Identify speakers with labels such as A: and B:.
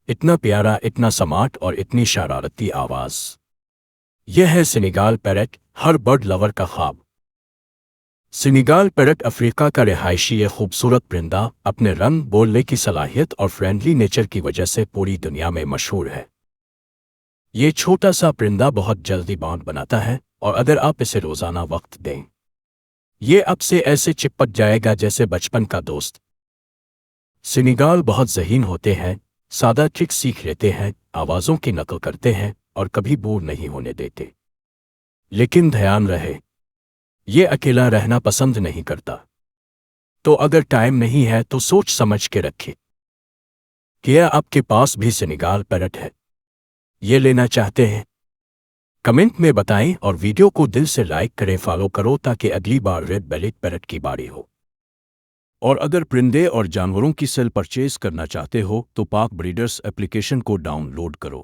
A: اتنا پیارا، اتنا سمارٹ اور اتنی شرارتی آواز۔ یہ ہے سینیگال پیرٹ، ہر برڈ لور کا خواب۔ سینیگال پیرٹ افریقہ کا رہائشی یہ خوبصورت پرندہ اپنے رنگ، بولنے کی صلاحیت اور فرینڈلی نیچر کی وجہ سے پوری دنیا میں مشہور ہے۔ یہ چھوٹا سا پرندہ بہت جلدی بانڈ بناتا ہے، اور اگر آپ اسے روزانہ وقت دیں، یہ آپ سے ایسے چپک جائے گا جیسے بچپن کا دوست۔ سینیگال بہت ذہین ہوتے ہیں، سادہ ٹرک سیکھ لیتے ہیں، آوازوں کی نقل کرتے ہیں اور کبھی بور نہیں ہونے دیتے۔ لیکن دھیان رہے، یہ اکیلا رہنا پسند نہیں کرتا۔ تو اگر ٹائم نہیں ہے تو سوچ سمجھ کے رکھیں۔ کیا آپ کے پاس بھی سینیگال پیرٹ ہے؟ یہ لینا چاہتے ہیں؟ کمنٹ میں بتائیں اور ویڈیو کو دل سے لائک کریں، فالو کرو تاکہ اگلی بار ریڈ بیلیڈ پیرٹ کی باری ہو۔ اور اگر پرندے اور جانوروں کی سیل پرچیز کرنا چاہتے ہو تو پاک بریڈرز ایپلیکیشن کو ڈاؤن لوڈ کرو۔